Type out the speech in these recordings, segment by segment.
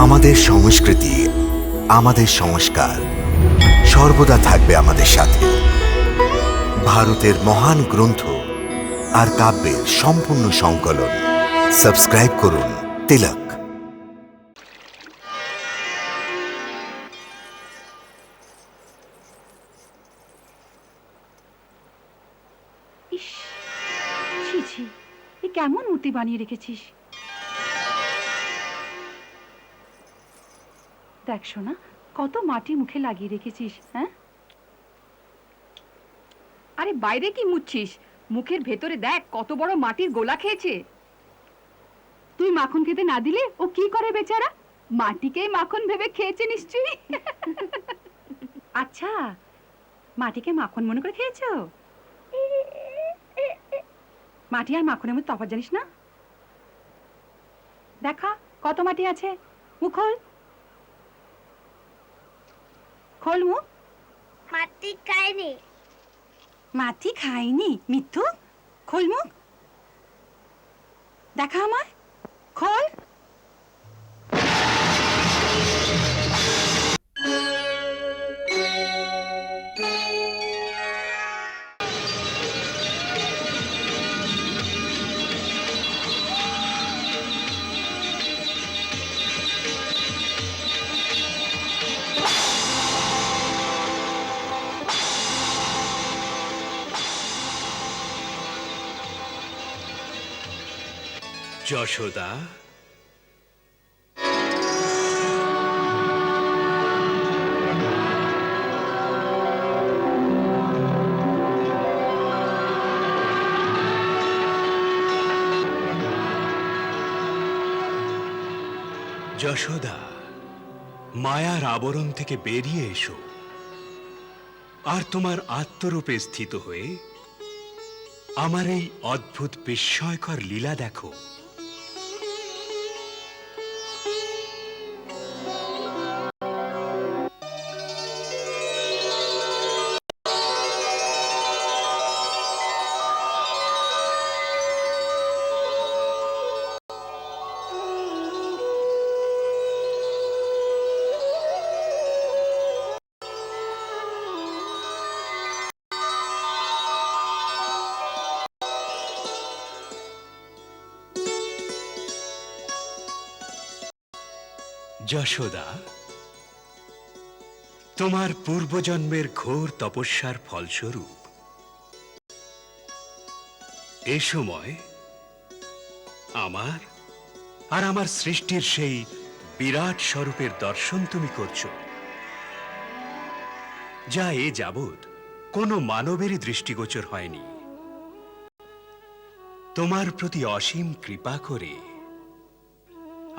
আমাদের সংস্কৃতি, আমাদের সংস্কার সর্বদা থাকবে আমাদের সাথে। ভারতের মহান গ্রন্থ আর কাব্যের সম্পূর্ণ সংকলন। সাবস্ক্রাইব করুন তিলক। ইস, ছি ছি, এ কেমন মূর্তি বানিয়ে রেখেছিস। দেখ সোনা, কত মাটি মুখে লাগিয়ে রেখেছিস। হ্যাঁ, আরে বাইরে কি মুছছিস? মুখের ভেতরে দেখ কত বড় মাটির গোলা খেয়েছে। তুই মাখন খেতে না দিলে ও কি করে বেচারা? মাটিকেই মাখন ভেবে খেয়েছে নিশ্চয়ই। আচ্ছা, মাটিকে মাখন মনে করে খেয়েছো? মাটি আর মাখনের মধ্যে তফাৎ জানিস না? দেখা কত মাটি আছে। মুখ খোল, খোল মুখ। মাটি খায়নি। মাটি খাইনি মিথ্যু। খোল মুখ, দেখা আমায়, খোল। যশোদা, যশোদা, মায়ার আবরণ থেকে বেরিয়ে এসো আর তোমার আত্মরূপে স্থিত হয়ে আমার এই অদ্ভুত বিস্ময়কর লীলা দেখো। যশোদা, তোমার পূর্বজন্মের ঘোর তপস্যার ফলস্বরূপ এ সময় আমার আর আমার সৃষ্টির সেই বিরাট স্বরূপের দর্শন তুমি করছো, যা এ যাবৎ কোনো মানবেরই দৃষ্টিগোচর হয়নি। তোমার প্রতি অসীম কৃপা করে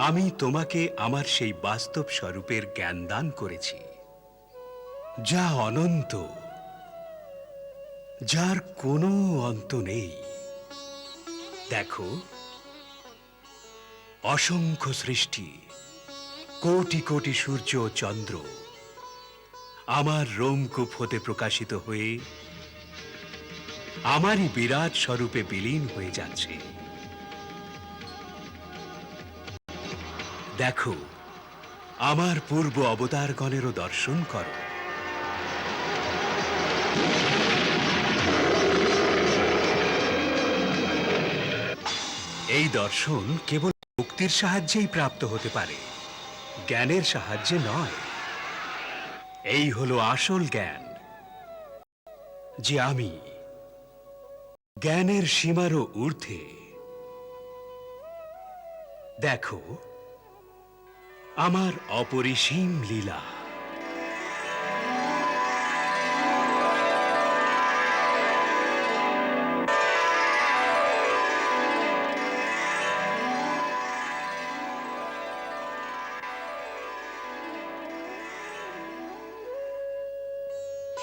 আমি তোমাকে আমার সেই বাস্তব স্বরূপের জ্ঞান দান করেছি, যা অনন্ত, যার কোনো অন্ত নেই। দেখো, অসংখ্য সৃষ্টি, কোটি কোটি সূর্য ও চন্দ্র আমার রোমকূপ হতে প্রকাশিত হয়ে আমারই বিরাট স্বরূপে বিলীন হয়ে যাচ্ছে। দেখো, আমার পূর্ব অবতারগণেরও দর্শন করো। এই দর্শন কেবল ভক্তির সাহায্যেই প্রাপ্ত হতে পারে, জ্ঞানের সাহায্যে নয়। এই হলো আসল জ্ঞান, যে আমি জ্ঞানের সীমারও ঊর্ধ্বে। দেখো আমার অপরিসীম লীলা।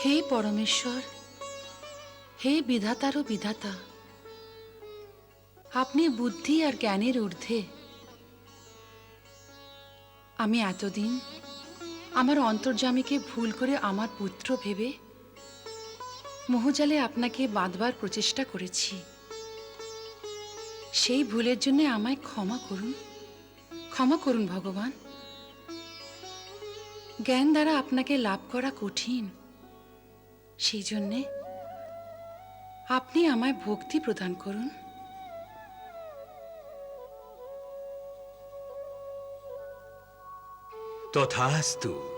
হে পরমেশ্বর, হে বিধাতারও বিধাতা, আপনি বুদ্ধি আর জ্ঞানের ঊর্ধ্বে। আমি এতদিন আমার অন্তর্যামীকে ভুল করে আমার পুত্র ভেবে মোহজালে আপনাকে বাঁধবার প্রচেষ্টা করেছি। সেই ভুলের জন্য আমায় ক্ষমা করুন, ক্ষমা করুন ভগবান। জ্ঞান দ্বারা আপনাকে লাভ করা কঠিন, সেই জন্যে আপনি আমায় ভক্তি প্রদান করুন। তথাস্তু।